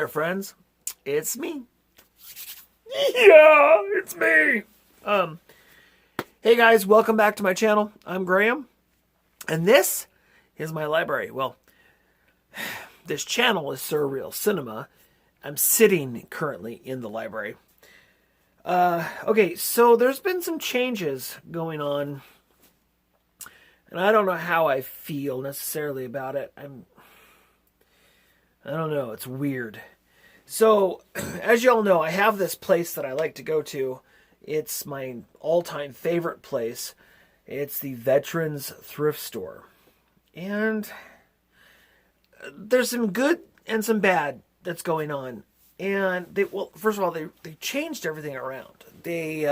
there, friends. It's me. Yeah, it's me. Hey guys, welcome back to my channel. I'm Graham, and this is my library. Well, this channel is Surreal Cinema. I'm sitting currently in the library. Okay, so there's been some changes going on, and I don't know how I feel necessarily about it. I don't know, it's weird. So, as y'all know, I have this place that I like to go to. It's my all-time favorite place. It's the Veterans Thrift Store. And there's some good and some bad that's going on. And first of all, they changed everything around. They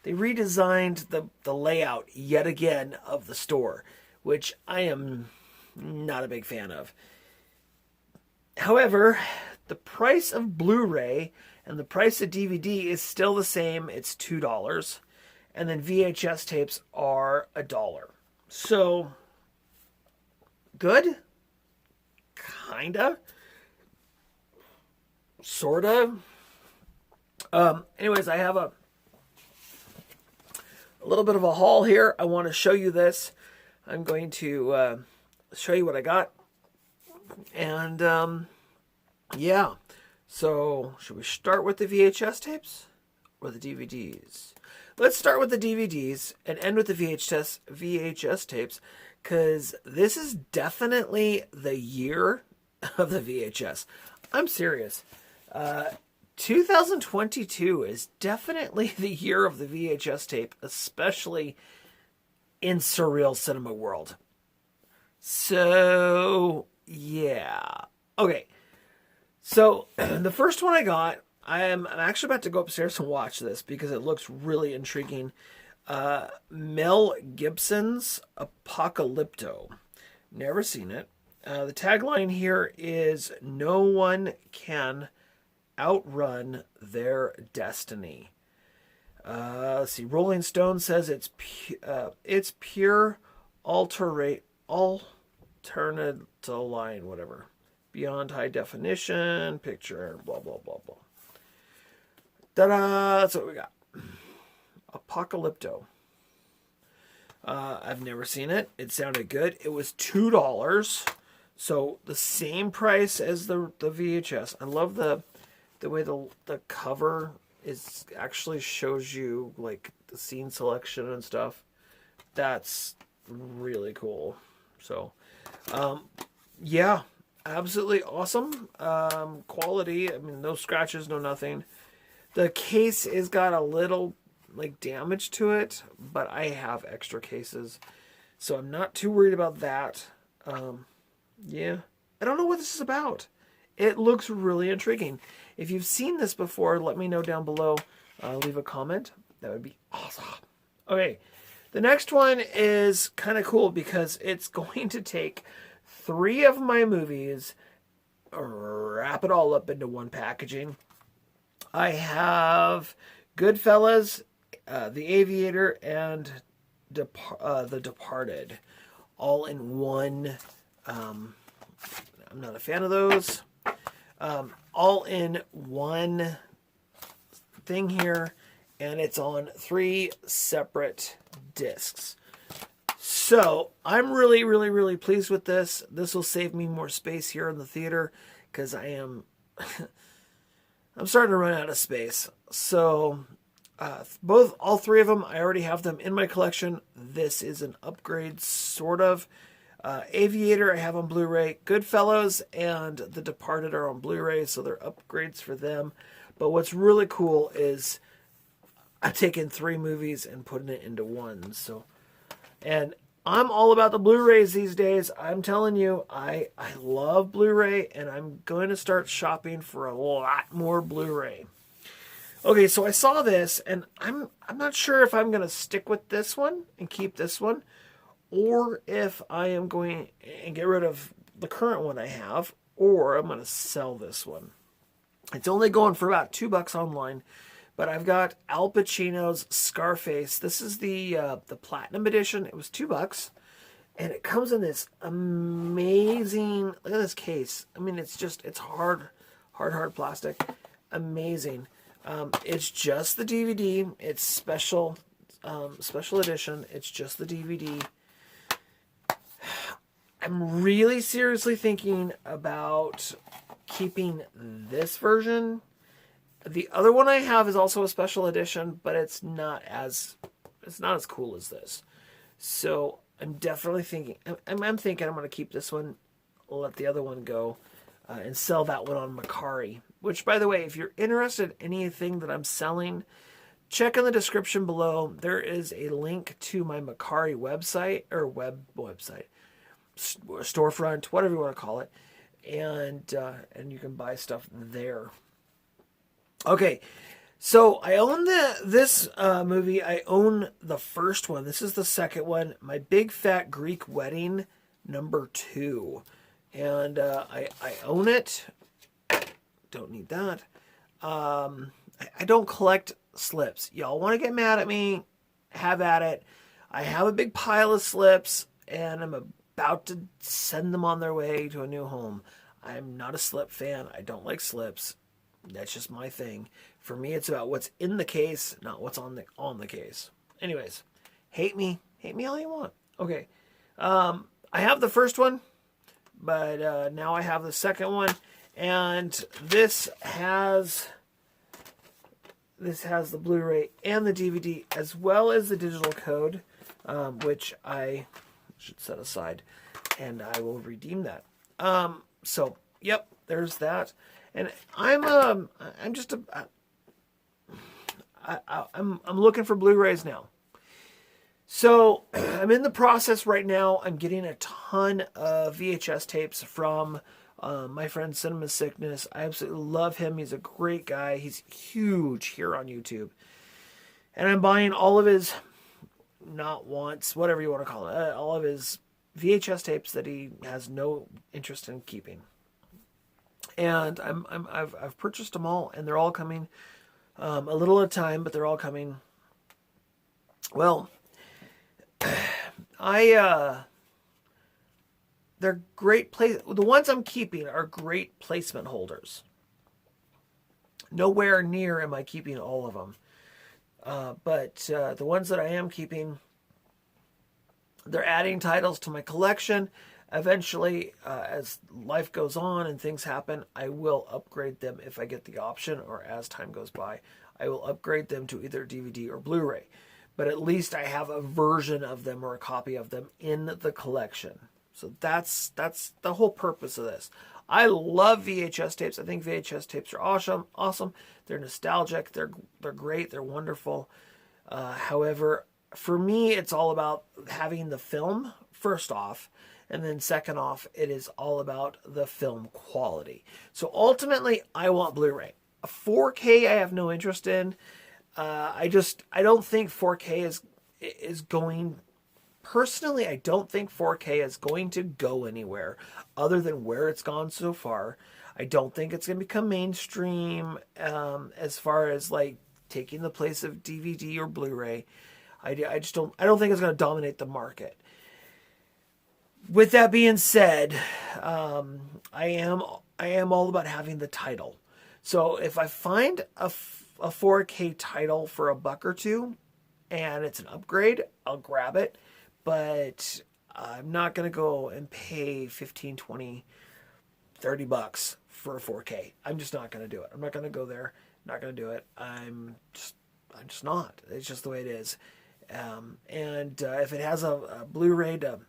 redesigned the layout yet again of the store, which I am not a big fan of. However, the price of Blu-ray and the price of DVD is still the same. It's $2. And then VHS tapes are $1. So, good? Kinda? Sorta? Anyways, I have a little bit of a haul here. I want to show you this. I'm going to show you what I got. And, yeah. So, should we start with the VHS tapes or the DVDs? Let's start with the DVDs and end with the VHS tapes, because this is definitely the year of the VHS. I'm serious. 2022 is definitely the year of the VHS tape, especially in surreal cinema world. So, yeah. Okay. So, the first one I got, I'm actually about to go upstairs and watch this because it looks really intriguing. Mel Gibson's Apocalypto. Never seen it. The tagline here is, "No one can outrun their destiny." Let's see. Rolling Stone says it's pure alternate line, whatever. Beyond high definition, picture, blah, blah, blah, blah. Ta-da! That's what we got. Apocalypto. I've never seen it. It sounded good. It was $2. So the same price as the VHS. I love the way the cover actually shows you like the scene selection and stuff. That's really cool. So, yeah. Absolutely awesome quality. I mean, no scratches, no nothing. The case has got a little like damage to it, but I have extra cases, so I'm not too worried about that. Yeah, I don't know what this is about. It looks really intriguing. If you've seen this before, let me know down below. Leave a comment. That would be awesome. Okay, the next one is kind of cool because it's going to take 3 of my movies, wrap it all up into one packaging. I have Goodfellas, The Aviator, and The Departed, all in one. I'm not a fan of those. All in one thing here, and it's on 3 separate discs. So, I'm really, really, really pleased with this. This will save me more space here in the theater, because I'm starting to run out of space. So, all 3 of them, I already have them in my collection. This is an upgrade, sort of. Aviator I have on Blu-ray. Goodfellas and The Departed are on Blu-ray, so they're upgrades for them. But what's really cool is I'm taking 3 movies and putting it into one. So, and I'm all about the Blu-rays these days. I'm telling you, I love Blu-ray, and I'm going to start shopping for a lot more Blu-ray. Okay, so I saw this, and I'm not sure if I'm going to stick with this one and keep this one, or if I am going and get rid of the current one I have, or I'm going to sell this one. It's only going for about $2 online. But I've got Al Pacino's Scarface. This is the Platinum Edition. It was $2. And it comes in this amazing, look at this case. I mean, it's hard hard plastic. Amazing. It's just the DVD. It's special edition. It's just the DVD. I'm really seriously thinking about keeping this version. The other one I have is also a special edition, but it's not as cool as this. So I'm definitely thinking. I'm thinking I'm going to keep this one, let the other one go, and sell that one on Mercari. Which, by the way, if you're interested in anything that I'm selling, check in the description below. There is a link to my Mercari website or website, storefront, whatever you want to call it, and you can buy stuff there. Okay, so I own this movie. I own the first one. This is the second one, My Big Fat Greek Wedding #2, and I own it. Don't need that. I don't collect slips. Y'all want to get mad at me? Have at it. I have a big pile of slips, and I'm about to send them on their way to a new home. I'm not a slip fan. I don't like slips. That's just my thing. For me, it's about what's in the case, not what's on the case. Anyways, hate me all you want. Okay, I have the first one, but now I have the second one, and this has the Blu-ray and the DVD, as well as the digital code, which I should set aside, and I will redeem that. So, yep, there's that. And I'm looking for Blu-rays now. So I'm in the process right now. I'm getting a ton of VHS tapes from my friend Cinema Sickness. I absolutely love him. He's a great guy. He's huge here on YouTube. And I'm buying all of his, not once, whatever you want to call it, all of his VHS tapes that he has no interest in keeping. And I've purchased them all, and they're all coming a little at a time, but they're all coming. Well, they're great the ones I'm keeping are great placement holders. Nowhere near am I keeping all of them. But the ones that I am keeping, they're adding titles to my collection. Eventually, as life goes on and things happen, I will upgrade them if I get the option, or as time goes by, I will upgrade them to either DVD or Blu-ray. But at least I have a version of them or a copy of them in the collection. So that's the whole purpose of this. I love VHS tapes. I think VHS tapes are awesome. They're nostalgic. They're great. They're wonderful. However, for me, it's all about having the film first off. And then second off, it is all about the film quality. So ultimately, I want Blu-ray. A 4K, I have no interest in. I don't think 4K is going. Personally, I don't think 4K is going to go anywhere other than where it's gone so far. I don't think it's going to become mainstream as far as like taking the place of DVD or Blu-ray. I don't think it's going to dominate the market. With that being said, I am all about having the title. So if I find a 4K title for $1 or $2 and it's an upgrade, I'll grab it. But I'm not going to go and pay $15, $20, $30 for a 4K. I'm just not going to do it. I'm not going to go there. I'm not going to do it. I'm just not. It's just the way it is. If it has a Blu-ray to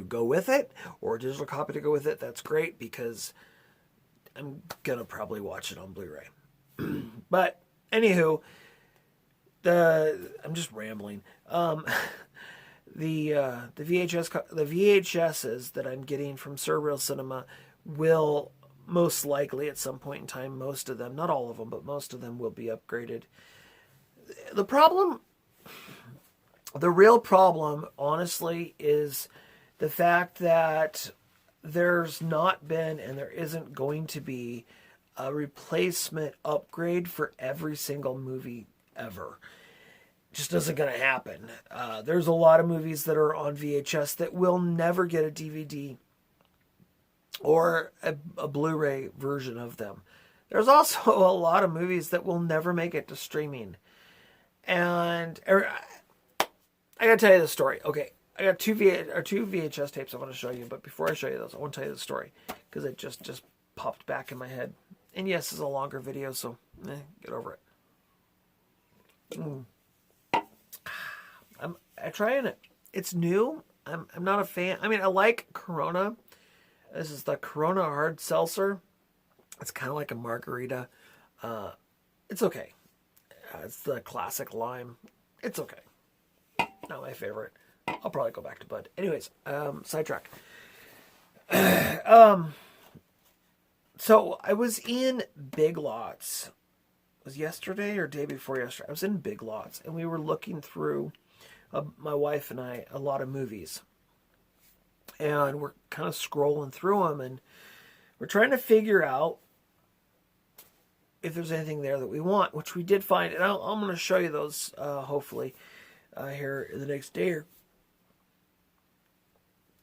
go with it, or a digital copy to go with it, that's great, because I'm gonna probably watch it on Blu-ray. But anywho, I'm just rambling. The VHSs that I'm getting from Surreal Cinema will most likely at some point in time, most of them, not all of them, but most of them will be upgraded. The real problem, honestly, is the fact that there's not been, and there isn't going to be, a replacement upgrade for every single movie ever. It just isn't going to happen. There's a lot of movies that are on VHS that will never get a DVD or a Blu-ray version of them. There's also a lot of movies that will never make it to streaming. And I gotta tell you the story. Okay, I got two VHS tapes I want to show you, but before I show you those, I want to tell you the story because it just popped back in my head. And yes, it's a longer video, so get over it. I'm trying it. It's new. I'm not a fan. I mean, I like Corona. This is the Corona Hard Seltzer. It's kind of like a margarita. It's okay. It's the classic lime. It's okay. Not my favorite. I'll probably go back to Bud. Anyways, sidetrack. So I was in Big Lots. It was yesterday or day before yesterday. I was in Big Lots, and we were looking through, my wife and I, a lot of movies. And we're kind of scrolling through them, and we're trying to figure out if there's anything there that we want, which we did find. And I'm going to show you those, hopefully, here the next day.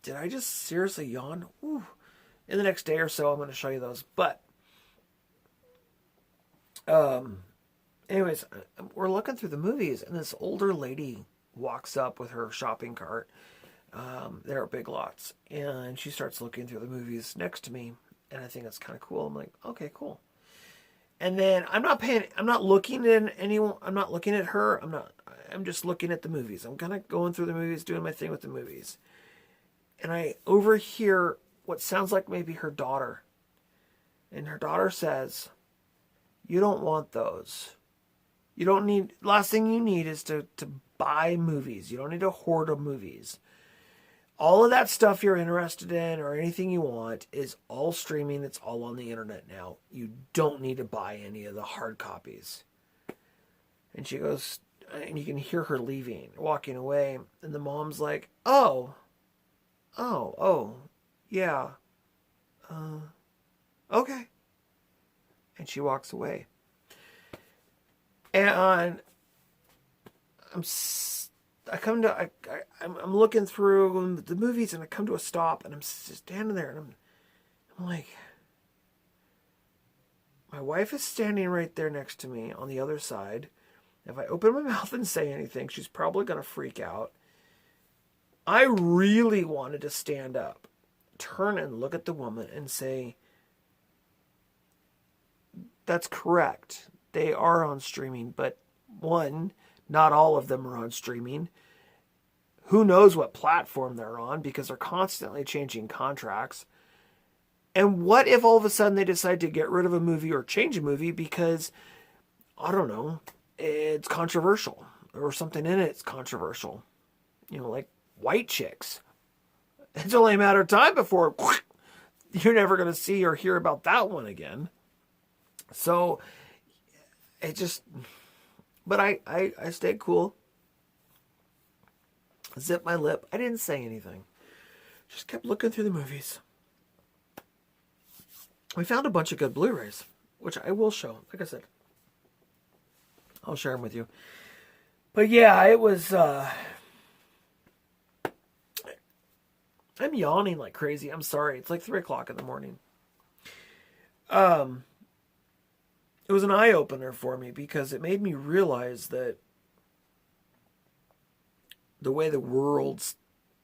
Did I just seriously yawn? Ooh. In the next day or so, I'm going to show you those. But, anyways, we're looking through the movies, and this older lady walks up with her shopping cart. There are Big Lots, and she starts looking through the movies next to me, and I think that's kind of cool. I'm like, okay, cool. And then I'm not looking at anyone. I'm not looking at her. I'm just looking at the movies. I'm kind of going through the movies, doing my thing with the movies. And I overhear what sounds like maybe her daughter. And her daughter says, "You don't want those. You don't need, last thing you need is to buy movies. You don't need to hoard of movies. All of that stuff you're interested in or anything you want is all streaming. It's all on the internet now. You don't need to buy any of the hard copies." And she goes, and you can hear her leaving, walking away. And the mom's like, oh, yeah. Okay. And she walks away. And I'm looking through the movies, and I come to a stop, and I'm standing there, and I'm like, my wife is standing right there next to me on the other side. If I open my mouth and say anything, she's probably going to freak out. I really wanted to stand up, turn and look at the woman and say, that's correct. They are on streaming, but one, not all of them are on streaming. Who knows what platform they're on, because they're constantly changing contracts. And what if all of a sudden they decide to get rid of a movie or change a movie because, I don't know, it's controversial or something in it's controversial. You know, like White Chicks. It's only a matter of time before you're never going to see or hear about that one again. So it just, but I stayed cool. Zipped my lip. I didn't say anything. Just kept looking through the movies. We found a bunch of good Blu-rays, which I will show. Like I said, I'll share them with you. But yeah, it was, I'm yawning like crazy. I'm sorry. It's like 3 o'clock in the morning. It was an eye-opener for me because it made me realize that the way the world's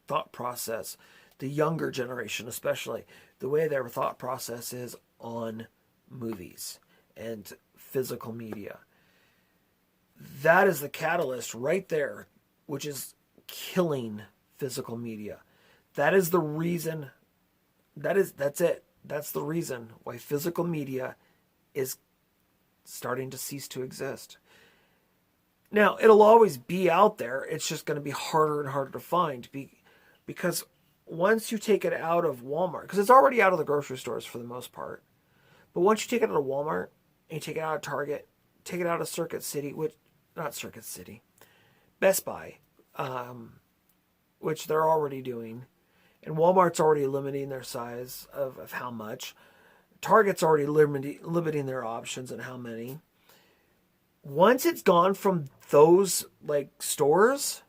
thought process, the younger generation especially, the way their thought process is on movies and physical media. That is the catalyst right there, which is killing physical media. That is the reason, that's it. That's the reason why physical media is starting to cease to exist. Now, it'll always be out there. It's just going to be harder and harder to find because once you take it out of Walmart, because it's already out of the grocery stores for the most part, but once you take it out of Walmart and you take it out of Target, take it out of Best Buy, which they're already doing, and Walmart's already limiting their size of how much. Target's already limiting their options and how many. Once it's gone from those like stores,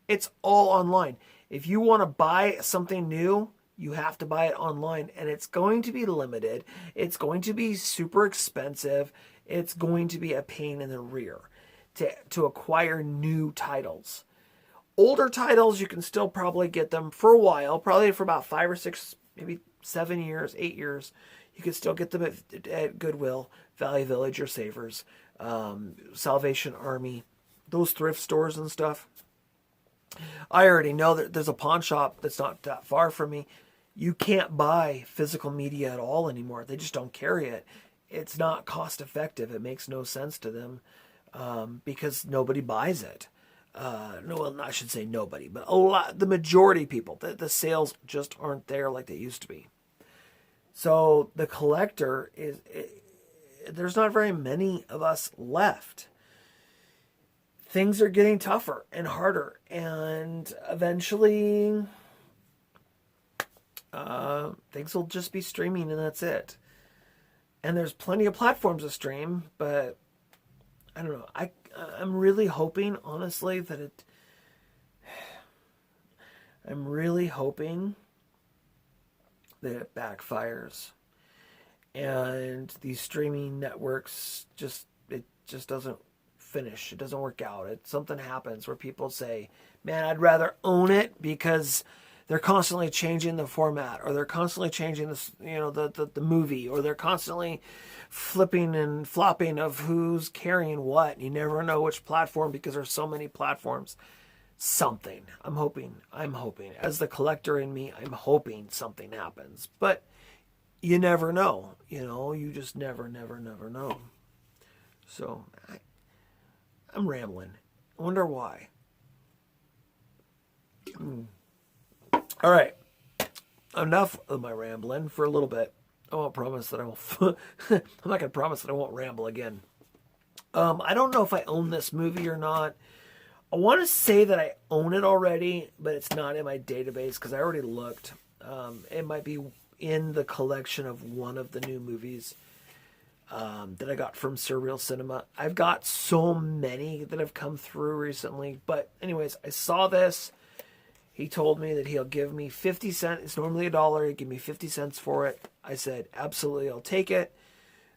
it's all online. If you want to buy something new, You have to buy it online, and it's going to be limited. It's going to be super expensive. It's going to be a pain in the rear to acquire new titles. Older titles, you can still probably get them for a while, probably for about 5 or 6, maybe 7 years, 8 years. You can still get them at Goodwill, Value Village, or Savers, Salvation Army, those thrift stores and stuff. I already know that there's a pawn shop that's not that far from me. You can't buy physical media at all anymore. They just don't carry it. It's not cost effective. It makes no sense to them because nobody buys it. No, well, I should say nobody, but the majority of people, the sales just aren't there like they used to be. So the collector there's not very many of us left. Things are getting tougher and harder, and eventually things will just be streaming, and that's it. And there's plenty of platforms to stream, but I don't know. I'm really hoping, honestly, that I'm really hoping that it backfires, and these streaming networks it just doesn't finish. It doesn't work out. Something happens where people say, "Man, I'd rather own it," because they're constantly changing the format, or they're constantly changing the movie, or they're constantly flipping and flopping of who's carrying what. You never know which platform because there's so many platforms. Something. I'm hoping. As the collector in me, I'm hoping something happens. But you never know. You just never know. So I'm rambling. I wonder why. All right. Enough of my rambling for a little bit. I won't promise that I won't. I'm not going to promise that I won't ramble again. I don't know if I own this movie or not. I want to say that I own it already, but it's not in my database because I already looked. It might be in the collection of one of the new movies that I got from Surreal Cinema. I've got so many that have come through recently. But anyways, I saw this. He told me that he'll give me 50 cents. It's normally $1. He'd give me 50 cents for it. I said, absolutely, I'll take it.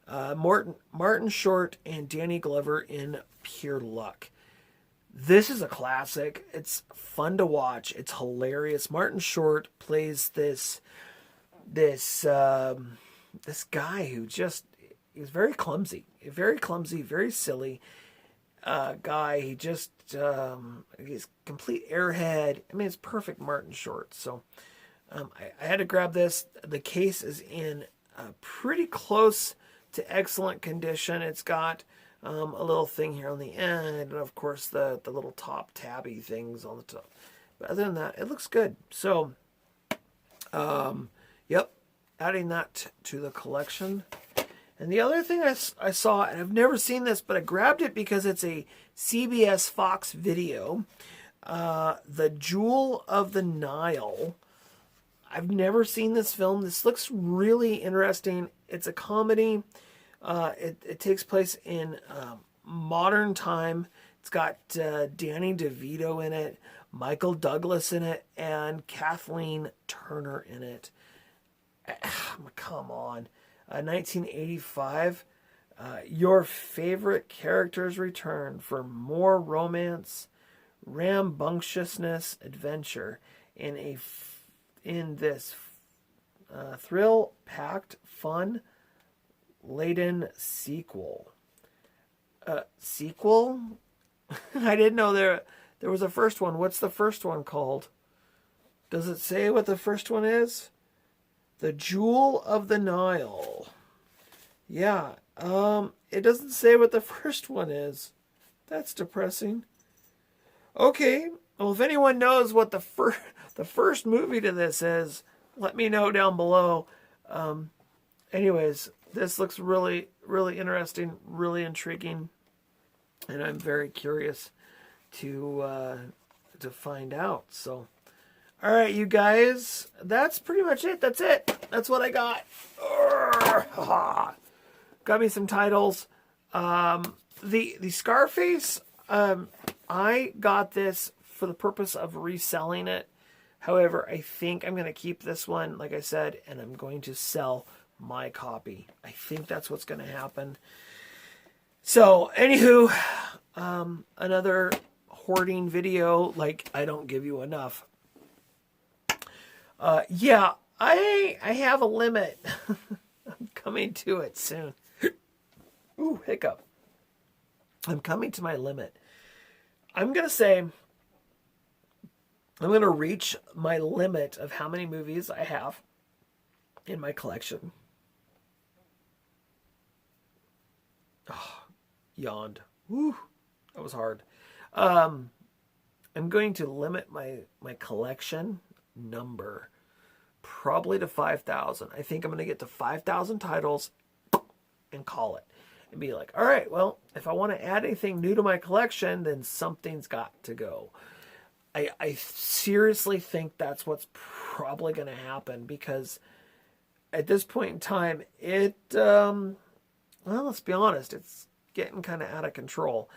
Martin Short and Danny Glover in Pure Luck. This is a classic. It's fun to watch. It's hilarious. Martin Short plays this guy who he's very clumsy, very silly guy. He's complete airhead. I mean, it's perfect Martin Short. So I had to grab this. The case is in pretty close to excellent condition. It's got a little thing here on the end, and of course the little top tabby things on the top. But other than that, it looks good. So, yep, adding that to the collection. And the other thing I saw, and I've never seen this, but I grabbed it because it's a CBS Fox video, The Jewel of the Nile. I've never seen this film. This looks really interesting. It's a comedy. It takes place in modern time. It's got Danny DeVito in it, Michael Douglas in it, and Kathleen Turner in it. Come on. 1985. Your favorite characters return for more romance, rambunctiousness, adventure in this thrill-packed, fun-laden sequel. Sequel? I didn't know there was a first one. What's the first one called? Does it say what the first one is? The Jewel of the Nile. Yeah. It doesn't say what the first one is. That's depressing. Okay. Well, if anyone knows what the first movie to this is, let me know down below. Anyways, this looks really, really interesting, really intriguing, and I'm very curious to find out. So, all right, you guys, that's pretty much it. That's it. That's what I got. Got me some titles. The Scarface. I got this for the purpose of reselling it. However, I think I'm going to keep this one, like I said, and I'm going to sell my copy. I think that's what's going to happen. So, anywho, another hoarding video, like I don't give you enough. Yeah, I have a limit. I'm coming to it soon. Ooh, hiccup. I'm coming to my limit. I'm going to say I'm going to reach my limit of how many movies I have in my collection. Oh, yawned. Woo, that was hard. I'm going to limit my collection number probably to 5,000. I think I'm going to get to 5,000 titles and call it. And be like, all right, well, if I want to add anything new to my collection, then something's got to go. I seriously think that's what's probably going to happen, because at this point in time, well, let's be honest, it's getting kind of out of control,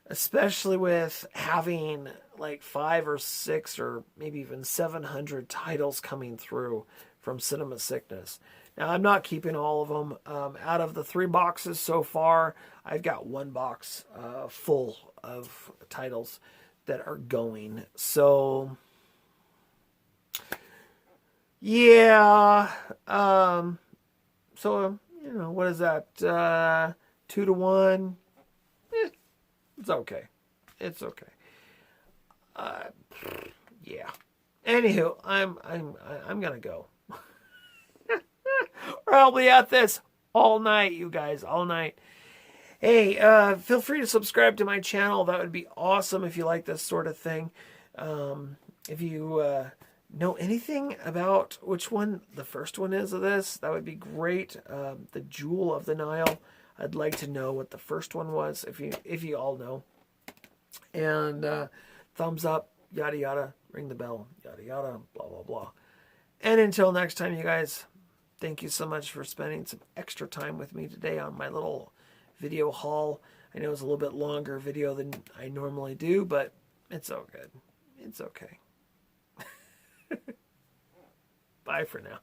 especially with having like 5 or 6 or maybe even 700 titles coming through from Cinema Sickness. Now, I'm not keeping all of them. Out of the 3 boxes so far, I've got 1 box full of titles that are going. So, yeah. So, you know, what is that? 2 to 1? It's okay. It's okay. Yeah. Anywho, I'm gonna go. Or I'll be at this all night, you guys, all night. Hey, feel free to subscribe to my channel. That would be awesome if you like this sort of thing. If you know anything about which one the first one is of this, that would be great. The Jewel of the Nile. I'd like to know what the first one was, if you all know. And thumbs up, yada yada, ring the bell, yada yada, blah blah blah. And until next time, you guys, thank you so much for spending some extra time with me today on my little video haul. I know it's a little bit longer video than I normally do, but it's all good. It's okay. Bye for now.